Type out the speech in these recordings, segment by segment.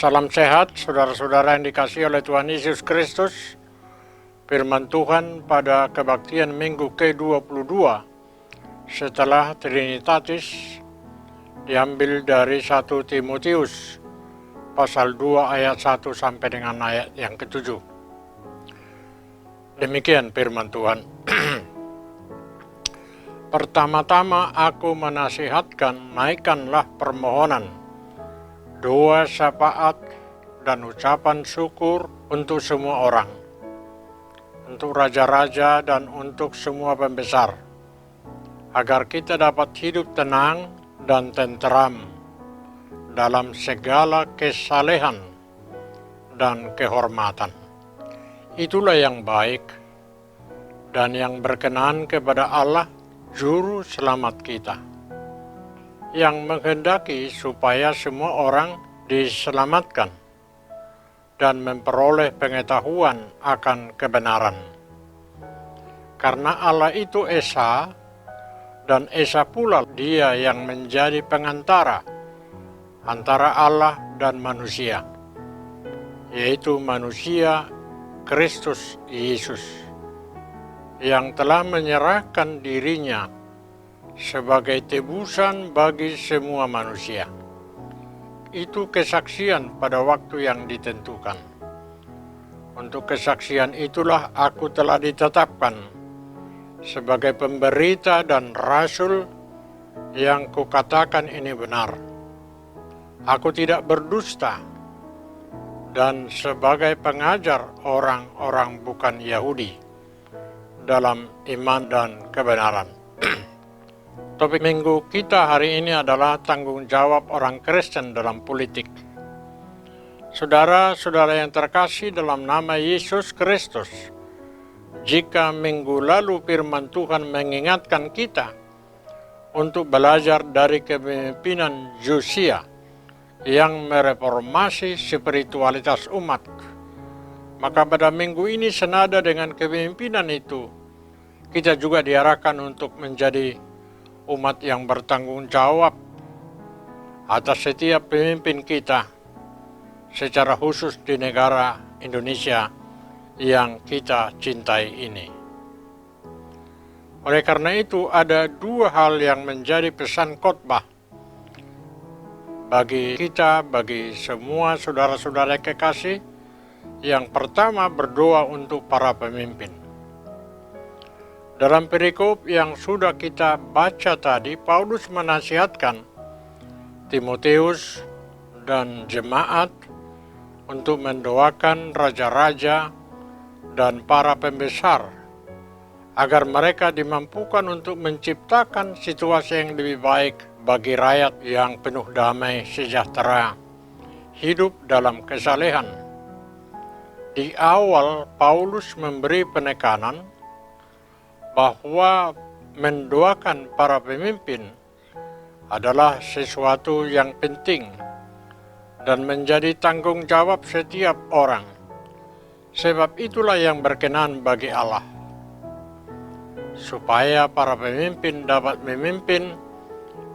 Salam sehat, saudara-saudara yang dikasihi oleh Tuhan Yesus Kristus. Firman Tuhan pada kebaktian minggu ke-22 setelah Trinitatis diambil dari 1 Timotius pasal 2 ayat 1 sampai dengan ayat yang ke-7. Demikian firman Tuhan. Pertama-tama aku menasihatkan, naikkanlah permohonan, doa syafaat, dan ucapan syukur untuk semua orang, untuk raja-raja dan untuk semua pembesar, agar kita dapat hidup tenang dan tenteram dalam segala kesalehan dan kehormatan. Itulah yang baik dan yang berkenan kepada Allah, Juru Selamat kita, yang menghendaki supaya semua orang diselamatkan dan memperoleh pengetahuan akan kebenaran. Karena Allah itu Esa, dan Esa pula Dia yang menjadi pengantara antara Allah dan manusia, yaitu manusia Kristus Yesus, yang telah menyerahkan dirinya sebagai tebusan bagi semua manusia. Itu kesaksian pada waktu yang ditentukan. Untuk kesaksian itulah aku telah ditetapkan sebagai pemberita dan rasul yang kukatakan ini benar. Aku tidak berdusta, dan sebagai pengajar orang-orang bukan Yahudi dalam iman dan kebenaran. Topik minggu kita hari ini adalah tanggung jawab orang Kristen dalam politik. Saudara-saudara yang terkasih dalam nama Yesus Kristus, jika minggu lalu firman Tuhan mengingatkan kita untuk belajar dari kepemimpinan Josia yang mereformasi spiritualitas umat, maka pada minggu ini senada dengan kepemimpinan itu, kita juga diarahkan untuk menjadi umat yang bertanggung jawab atas setiap pemimpin kita, secara khusus di negara Indonesia yang kita cintai ini. Oleh karena itu, ada dua hal yang menjadi pesan khotbah bagi kita, bagi semua saudara-saudara kekasih. Yang pertama, berdoa untuk para pemimpin. Dalam perikop yang sudah kita baca tadi, Paulus menasihatkan Timotius dan jemaat untuk mendoakan raja-raja dan para pembesar agar mereka dimampukan untuk menciptakan situasi yang lebih baik bagi rakyat yang penuh damai sejahtera, hidup dalam kesalehan. Di awal, Paulus memberi penekanan bahwa mendoakan para pemimpin adalah sesuatu yang penting dan menjadi tanggung jawab setiap orang, sebab itulah yang berkenan bagi Allah, supaya para pemimpin dapat memimpin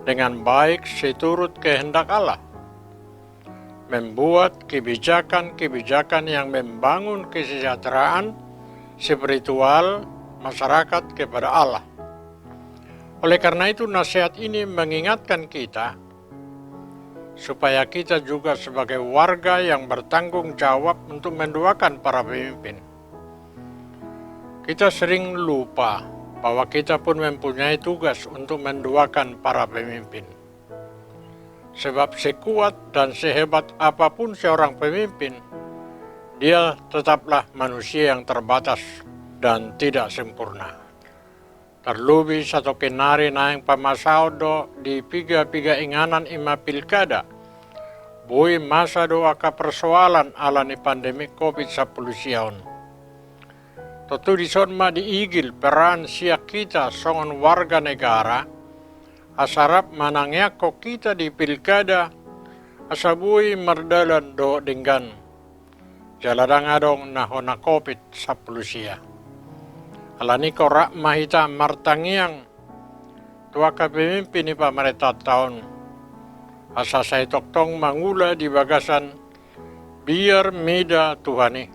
dengan baik seturut kehendak Allah, membuat kebijakan-kebijakan yang membangun kesejahteraan spiritual masyarakat kepada Allah. Oleh karena itu, nasihat ini mengingatkan kita supaya kita juga sebagai warga yang bertanggung jawab untuk mendoakan para pemimpin. Kita sering lupa bahwa kita pun mempunyai tugas untuk mendoakan para pemimpin. Sebab sekuat dan sehebat apapun seorang pemimpin, dia tetaplah manusia yang terbatas dan tidak sempurna. Terlebih satu kenari naing pamasaudo di piga-piga inganan ima pilkada, bui masa doa ka persoalan alani pandemi COVID-19 siaon. Tentu disonma diigil peran siak kita songon warga negara, asarap manangnya kok kita di pilkada asabui merdalan do denggan jaladang adong nahona COVID-19 sia. Alani korak mahita martangiang tua pemimpin ni pemerintah tahun asa saya toktong mangula di bagasan biar meda Tuhani.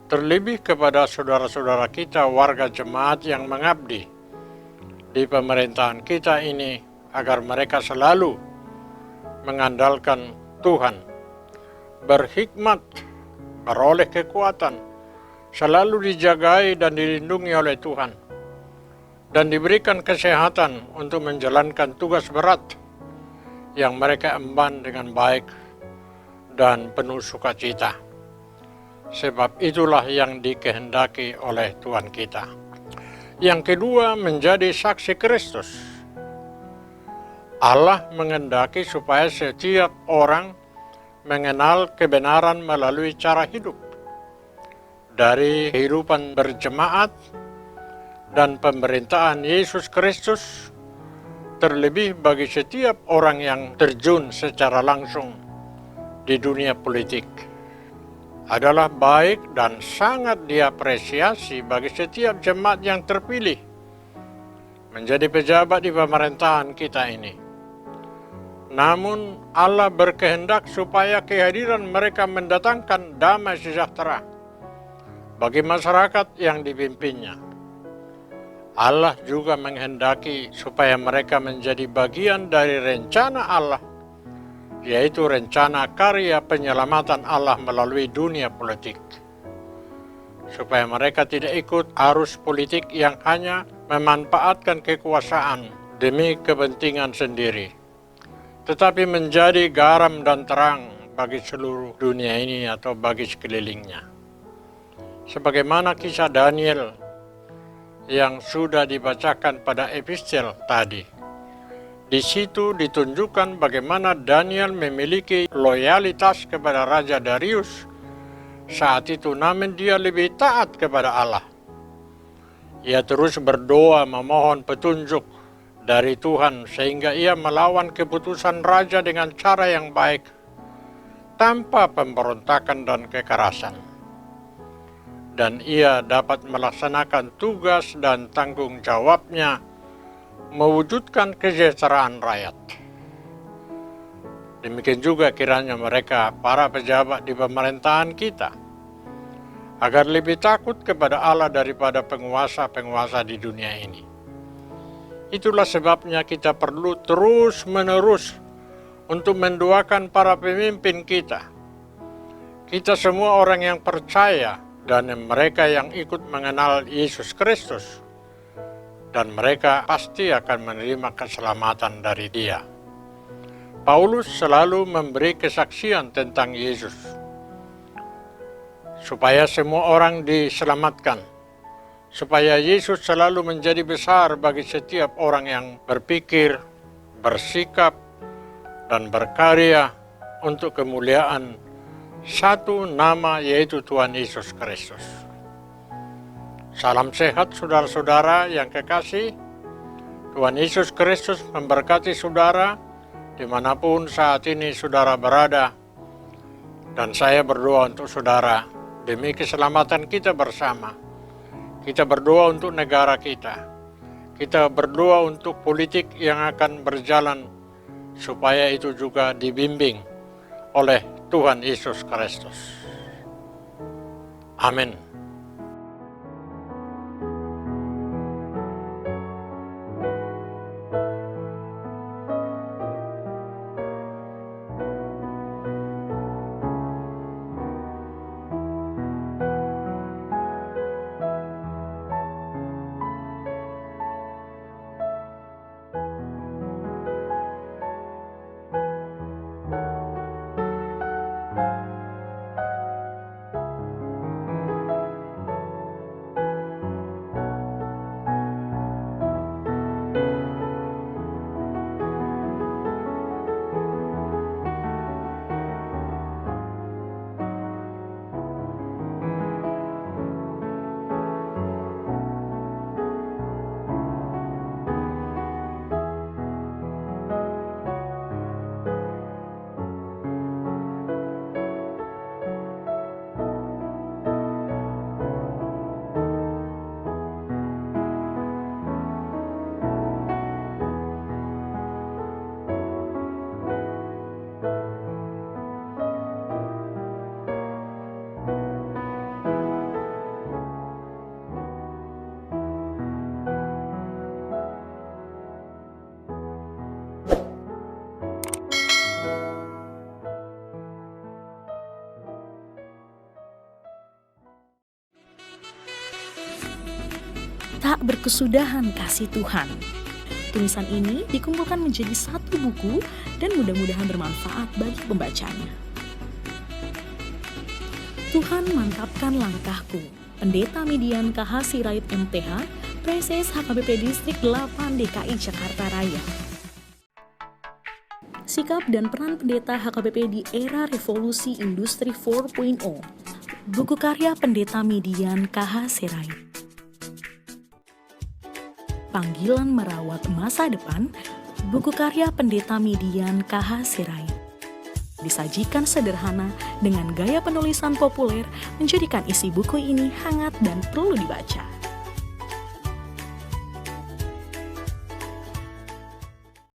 Terlebih kepada saudara-saudara kita warga jemaat yang mengabdi di pemerintahan kita ini agar mereka selalu mengandalkan Tuhan, berhikmat, beroleh kekuatan, selalu dijagai dan dilindungi oleh Tuhan, dan diberikan kesehatan untuk menjalankan tugas berat yang mereka emban dengan baik dan penuh sukacita. Sebab itulah yang dikehendaki oleh Tuhan kita. Yang kedua, menjadi saksi Kristus. Allah menghendaki supaya setiap orang mengenal kebenaran melalui cara hidup, dari kehidupan berjemaat dan pemerintahan Yesus Kristus, terlebih bagi setiap orang yang terjun secara langsung di dunia politik. Adalah baik dan sangat diapresiasi bagi setiap jemaat yang terpilih menjadi pejabat di pemerintahan kita ini. Namun Allah berkehendak supaya kehadiran mereka mendatangkan damai sejahtera bagi masyarakat yang dipimpinnya. Allah juga menghendaki supaya mereka menjadi bagian dari rencana Allah, yaitu rencana karya penyelamatan Allah melalui dunia politik. Supaya mereka tidak ikut arus politik yang hanya memanfaatkan kekuasaan demi kepentingan sendiri, tetapi menjadi garam dan terang bagi seluruh dunia ini atau bagi sekelilingnya. Sebagaimana kisah Daniel yang sudah dibacakan pada epistel tadi. Di situ ditunjukkan bagaimana Daniel memiliki loyalitas kepada Raja Darius saat itu, namun dia lebih taat kepada Allah. Ia terus berdoa memohon petunjuk dari Tuhan sehingga ia melawan keputusan raja dengan cara yang baik, tanpa pemberontakan dan kekerasan. Dan ia dapat melaksanakan tugas dan tanggung jawabnya mewujudkan kesejahteraan rakyat. Demikian juga kiranya mereka, para pejabat di pemerintahan kita, agar lebih takut kepada Allah daripada penguasa-penguasa di dunia ini. Itulah sebabnya kita perlu terus-menerus untuk mendoakan para pemimpin kita. Kita semua orang yang percaya dan mereka yang ikut mengenal Yesus Kristus, dan mereka pasti akan menerima keselamatan dari Dia. Paulus selalu memberi kesaksian tentang Yesus, supaya semua orang diselamatkan, supaya Yesus selalu menjadi besar bagi setiap orang yang berpikir, bersikap, dan berkarya untuk kemuliaan satu nama, yaitu Tuhan Yesus Kristus. Salam sehat saudara-saudara yang kekasih. Tuhan Yesus Kristus memberkati saudara dimanapun saat ini saudara berada. Dan saya berdoa untuk saudara demi keselamatan kita bersama. Kita berdoa untuk negara kita. Kita berdoa untuk politik yang akan berjalan, supaya itu juga dibimbing oleh Tuhan Yesus Kristus. Amin. Tak berkesudahan kasih Tuhan. Tulisan ini dikumpulkan menjadi satu buku dan mudah-mudahan bermanfaat bagi pembacanya. Tuhan mantapkan langkahku. Pendeta Median KH Sirait MTH, Preses HKBP Distrik 8 DKI Jakarta Raya. Sikap dan peran pendeta HKBP di era revolusi industri 4.0. Buku karya Pendeta Median KH Sirait. Panggilan Merawat Masa Depan, buku karya Pendeta Median KH Sirait. Disajikan sederhana dengan gaya penulisan populer, menjadikan isi buku ini hangat dan perlu dibaca.